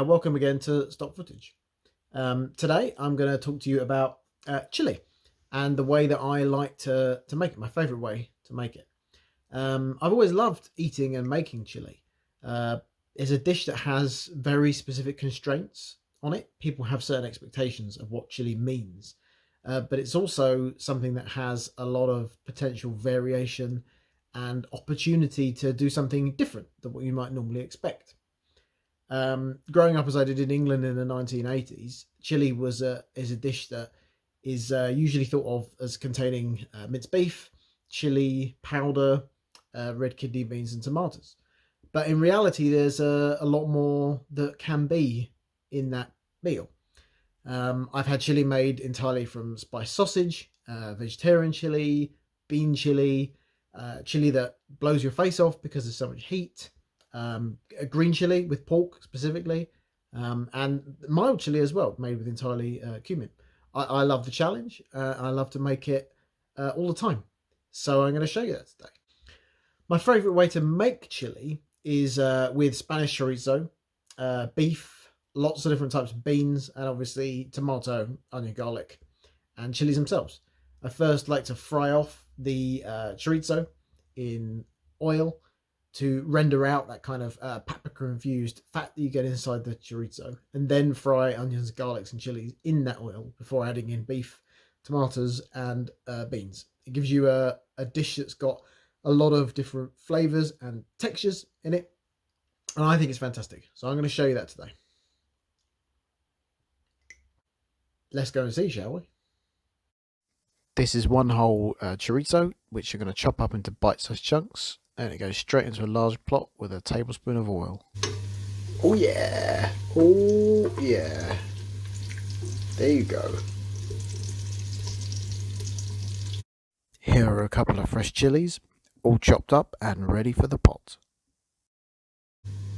Welcome again to Stock Footage. Today I'm going to talk to you about chili and the way that I like to make it, my favourite way to make it. I've always loved eating and making chili. It's a dish that has very specific constraints on it. People have certain expectations of what chili means, but it's also something that has a lot of potential variation and opportunity to do something different than what you might normally expect. Growing up as I did in England in the 1980s, chili is a dish that is usually thought of as containing minced beef, chili powder, red kidney beans, and tomatoes. But in reality, there's a lot more that can be in that meal. I've had chili made entirely from spiced sausage, vegetarian chili, bean chili, chili that blows your face off because there's so much heat, a green chili with pork specifically, and mild chili as well, made with entirely cumin. I love the challenge. I love to make it all the time. So I'm going to show you that today. My favourite way to make chili is with Spanish chorizo, beef, lots of different types of beans, and obviously tomato, onion, garlic, and chilies themselves. I first like to fry off the chorizo in oil to render out that kind of paprika infused fat that you get inside the chorizo, and then fry onions, garlics, and chilies in that oil before adding in beef, tomatoes, and beans. It gives you a dish that's got a lot of different flavors and textures in it, and I think it's fantastic. So I'm going to show you that today. Let's go and see, shall we? This is one whole chorizo, which you're going to chop up into bite-sized chunks, and it goes straight into a large pot with a tablespoon of oil. Oh yeah, oh yeah. There you go. Here are a couple of fresh chilies, all chopped up and ready for the pot.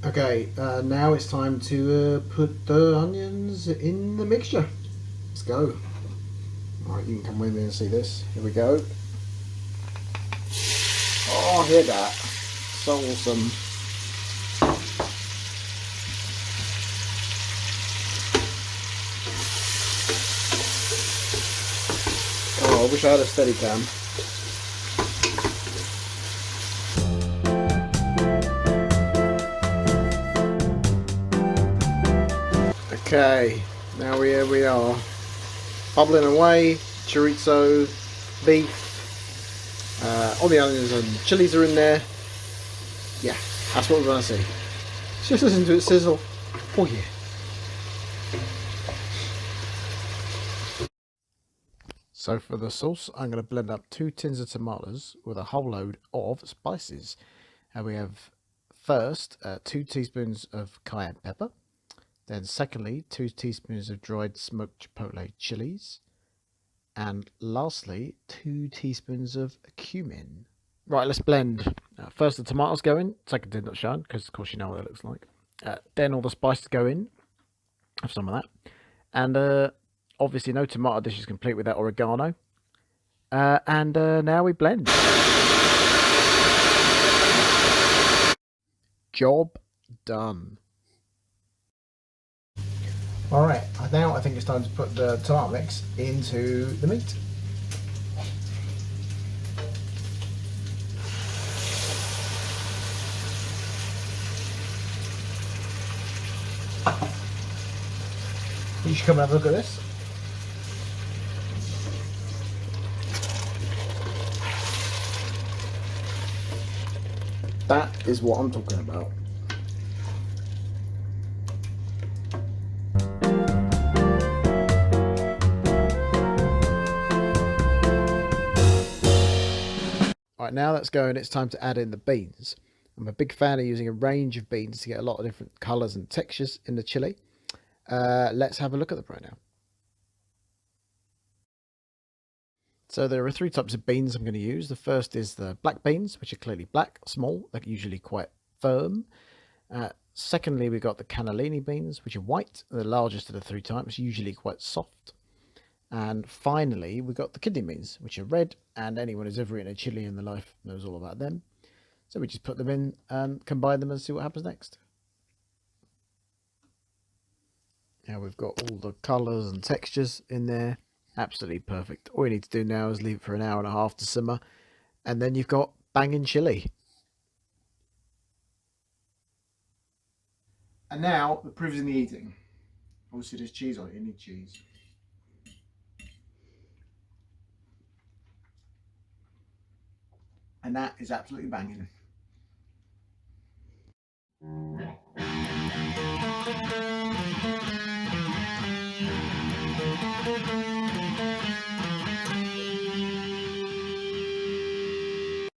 Okay, now it's time to put the onions in the mixture. Let's go. Alright, you can come with me and see this. Here we go. Oh, hear that. So awesome. Oh, I wish I had a steady cam. Okay, now here we are. Bubbling away, chorizo, beef, all the onions and chilies are in there. Yeah, that's what we want to see. Just listen to it sizzle. Oh yeah. So for the sauce, I'm going to blend up 2 tins of tomatoes with a whole load of spices. And we have first 2 teaspoons of cayenne pepper. Then secondly, 2 teaspoons of dried smoked chipotle chilies. And lastly, 2 teaspoons of cumin. Right, let's blend. First the tomatoes go in. Second did not shine, because of course you know what it looks like. Then all the spices go in. Have some of that. And obviously no tomato dish is complete without oregano. And now we blend. Job done. Alright, now I think it's time to put the tomato mix into the meat. You should come and have a look at this. That is what I'm talking about. Right, now that's going, it's time to add in the beans. I'm a big fan of using a range of beans to get a lot of different colours and textures in the chili. Let's have a look at them right now. So there are 3 types of beans I'm going to use. The first is the black beans, which are clearly black, small, they're usually quite firm. Secondly, we've got the cannellini beans, which are white, the largest of the 3 types, usually quite soft. And finally, we've got the kidney beans, which are red, and anyone who's ever eaten a chili in their life knows all about them. So we just put them in and combine them and see what happens next. Now we've got all the colours and textures in there. Absolutely perfect. All you need to do now is leave it for an hour and a half to simmer, and then you've got banging chili. And now the proof is in the eating. Obviously there's cheese on it, you need cheese. And that is absolutely banging.